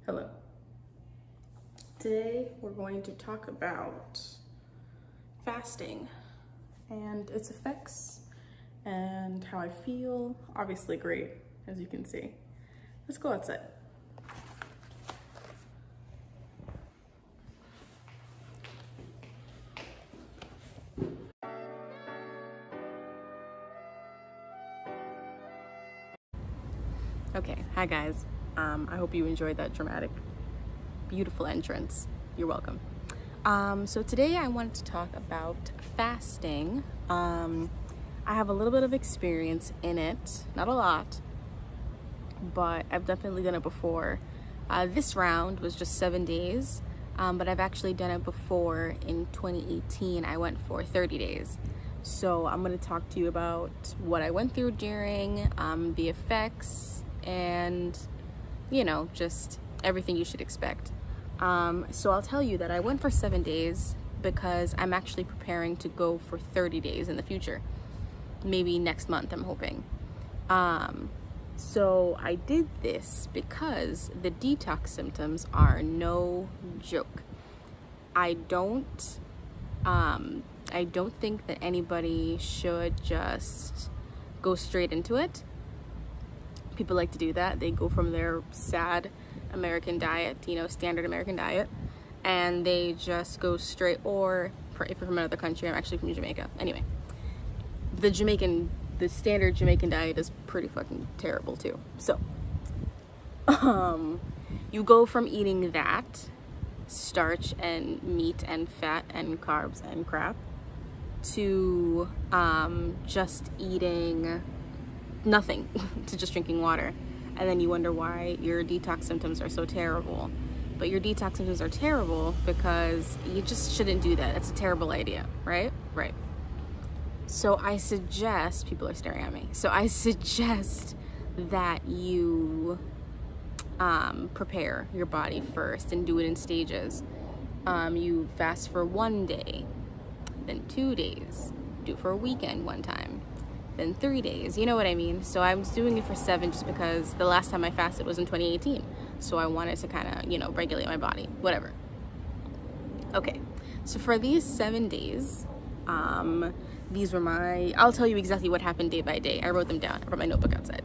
Hello. Today we're going to talk about fasting and its effects and how I feel. Obviously great, as you can see. Let's go outside. Okay, hi guys. I hope you enjoyed that dramatic, beautiful entrance. You're welcome. So today I wanted to talk about fasting. I have a little bit of experience in it, not a lot, but I've definitely done it before. This round was just 7 days, but I've actually done it before. In 2018, I went for 30 days. So I'm going to talk to you about what I went through during, the effects, and just everything you should expect. So I'll tell you that I went for 7 days because I'm actually preparing to go for 30 days in the future. Maybe next month, I'm hoping. So I did this because the detox symptoms are no joke. I don't think that anybody should just go straight into it. People like to do that. They go from their sad American diet, standard American diet, and they just go straight, or if you're from another country, I'm actually from Jamaica. Anyway, the standard Jamaican diet is pretty fucking terrible too. So, you go from eating that, starch and meat and fat and carbs and crap, to just eating nothing, to just drinking water. And then you wonder why your detox symptoms are so terrible. But your detox symptoms are terrible because you just shouldn't do that. It's a terrible idea, right? Right. So I suggest, people are staring at me, so I suggest that you prepare your body first and do it in stages. You fast for 1 day, then 2 days, do it for a weekend one time, then 3 days, you know what I mean? So I'm doing it for 7 just because the last time I fasted was in 2018. So I wanted to kind of, regulate my body, whatever. Okay, so for these 7 days, these were I'll tell you exactly what happened day by day. I wrote them down. I brought my notebook outside.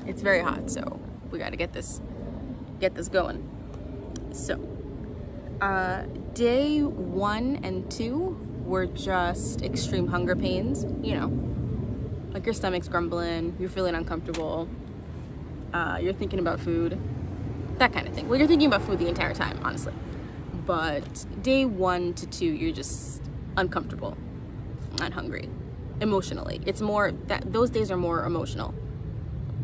It's very hot, so we gotta get this going. So, day 1 and 2 were just extreme hunger pains, like your stomach's grumbling, you're feeling uncomfortable, you're thinking about food, that kind of thing. Well, you're thinking about food the entire time, honestly. But day 1 to 2, you're just uncomfortable and hungry, emotionally. It's more that those days are more emotional.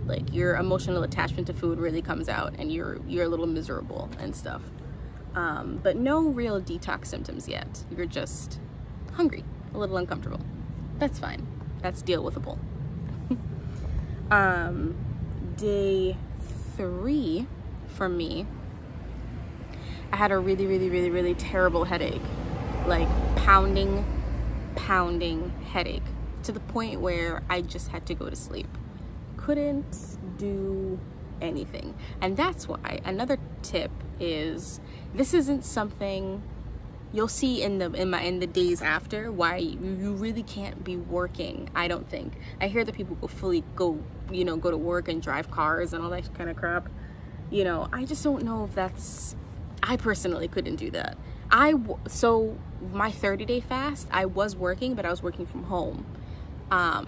Like your emotional attachment to food really comes out, and you're a little miserable and stuff. But no real detox symptoms yet. You're just hungry, a little uncomfortable. That's fine. That's deal withable. Day 3 for me, I had a really terrible headache, like pounding headache, to the point where I just had to go to sleep. Couldn't do anything. And that's why another tip is, this isn't something you'll see in the days after, why you really can't be working. I don't think. I hear that people go to work and drive cars and all that kind of crap. I just don't know if that's, I personally couldn't do that. So my 30-day fast, I was working, but I was working from home.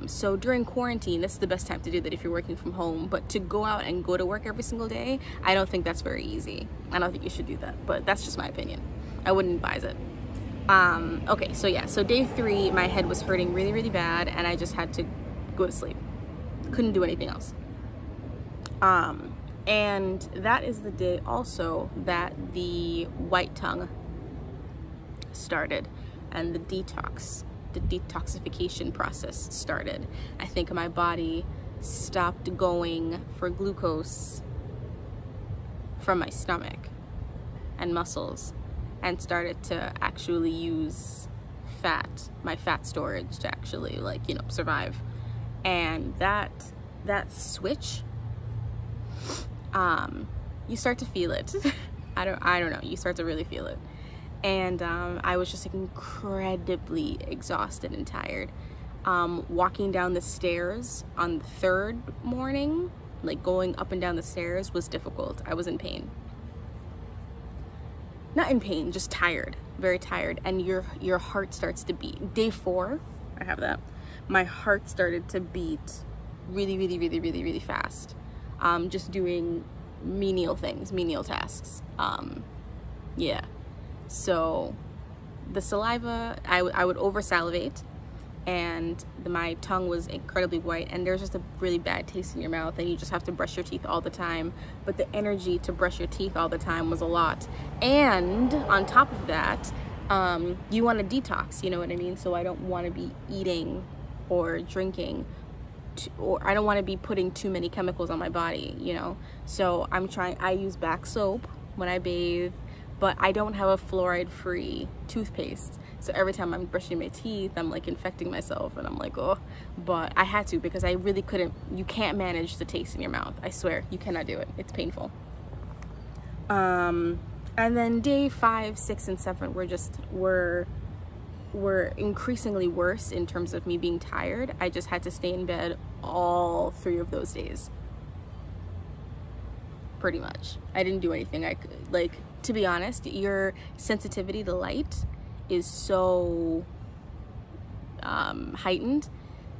So during quarantine, this is the best time to do that if you're working from home. But to go out and go to work every single day, I don't think that's very easy. I don't think you should do that, but that's just my opinion. I wouldn't advise it. Okay, so day 3, my head was hurting really bad, and I just had to go to sleep. Couldn't do anything else. And that is the day also that the white tongue started, and the detoxification process started. I think my body stopped going for glucose from my stomach and muscles, and started to actually use my fat storage to actually survive. And that switch you start to feel it. I don't know, you start to really feel it. And I was just like incredibly exhausted and tired. Walking down the stairs on the third morning, like going up and down the stairs, was difficult. I was in pain. Not in pain, just tired, very tired. And your heart starts to beat. Day 4, I have that. My heart started to beat really, really, really, really, really fast. Just doing menial things, menial tasks. Yeah. So the saliva, I would over salivate, and my tongue was incredibly white, and there's just a really bad taste in your mouth, and you just have to brush your teeth all the time. But the energy to brush your teeth all the time was a lot. And on top of that, you want to detox, you know what I mean? So I don't want to be eating or drinking, or I don't want to be putting too many chemicals on my body, you know? So I use bath soap when I bathe, but I don't have a fluoride-free toothpaste. So every time I'm brushing my teeth, I'm like infecting myself, and I'm like, oh. But I had to, because I really couldn't. You can't manage the taste in your mouth. I swear, you cannot do it. It's painful. And then day 5, 6, and 7 were increasingly worse in terms of me being tired. I just had to stay in bed all 3 of those days. Pretty much. I didn't do anything. I could, like, to be honest, your sensitivity to light is so heightened,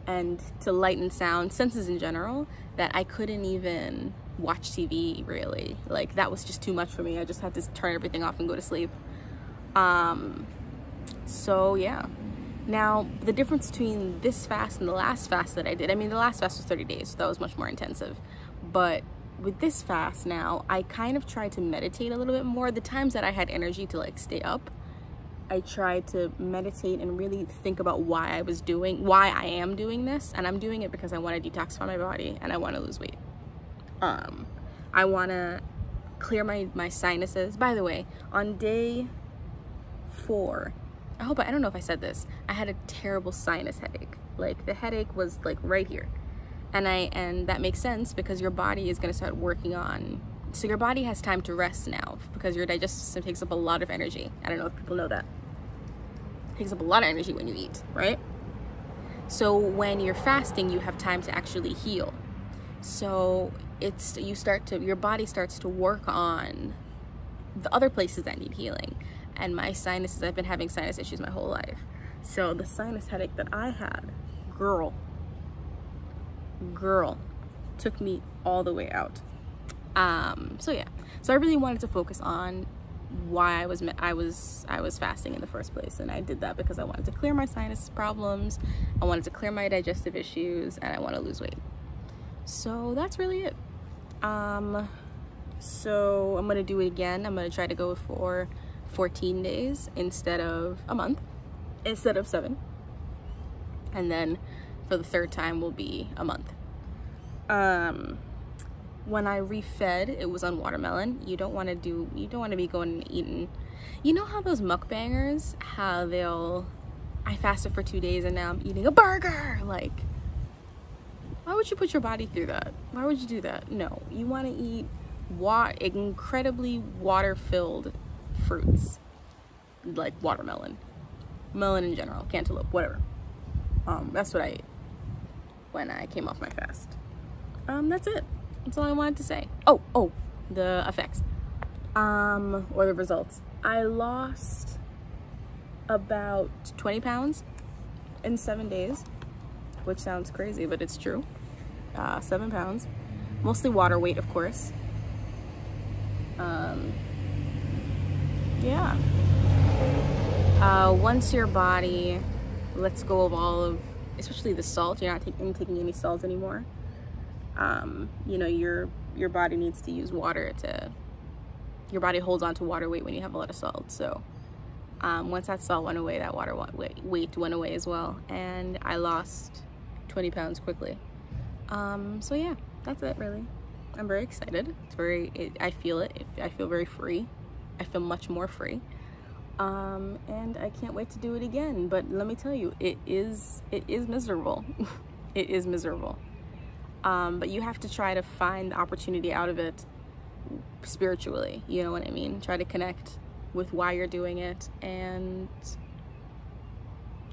and to light and sound, senses in general, that I couldn't even watch TV, really. Like, that was just too much for me. I just had to turn everything off and go to sleep. So yeah. Now, the difference between this fast and the last fast that I did, I mean, the last fast was 30 days, so that was much more intensive. But with this fast now, I kind of tried to meditate a little bit more. The times that I had energy to like stay up, I tried to meditate and really think about why I am doing this. And I'm doing it because I want to detoxify my body, and I want to lose weight. I want to clear my sinuses. By the way, on day 4, I don't know if I said this, I had a terrible sinus headache. Like, the headache was like right here. And that makes sense, because your body is going to start working on, so your body has time to rest now, because your digestive system takes up a lot of energy. I don't know if people know that. It takes up a lot of energy when you eat, right? So when you're fasting, you have time to actually heal. So your body starts to work on the other places that need healing. And my sinuses, I've been having sinus issues my whole life. So the sinus headache that I had, girl, took me all the way out. So yeah, so I really wanted to focus on why I was fasting in the first place, and I did that because I wanted to clear my sinus problems, I wanted to clear my digestive issues, and I want to lose weight. So that's really it. So I'm gonna do it again. I'm gonna try to go for 14 days instead of a month, instead of 7, and then for the 3rd time will be a month. When I refed, it was on watermelon. You don't want to be going and eating, you know how those mukbangers, I fasted for 2 days and now I'm eating a burger. Like, why would you put your body through that? Why would you do that? No, you want to eat incredibly water-filled fruits, like watermelon, melon in general, cantaloupe, whatever. That's what I ate when I came off my fast. That's it. That's all I wanted to say. Oh, the effects, or the results. I lost about 20 pounds in 7 days, which sounds crazy, but it's true. 7 pounds, mostly water weight, of course. Yeah. Once your body lets go of all of, especially the salt, you're not taking any salt anymore. You know, your body needs to use water your body holds on to water weight when you have a lot of salt. So once that salt went away, that water weight went away as well, and I lost 20 pounds quickly. So yeah, that's it really. I'm very excited. I feel it. I feel very free. I feel much more free. And I can't wait to do it again. But let me tell you, it is miserable. It is miserable. But you have to try to find the opportunity out of it spiritually, you know what I mean? Try to connect with why you're doing it, and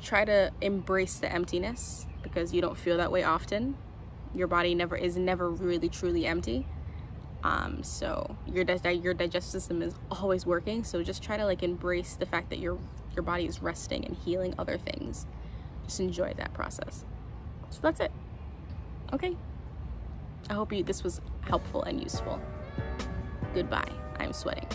try to embrace the emptiness, because you don't feel that way often. Your body is never really truly empty. So your digestive system is always working. So just try to like embrace the fact that your body is resting and healing other things. Just enjoy that process. So that's it. Okay. I hope this was helpful and useful. Goodbye. I'm sweating.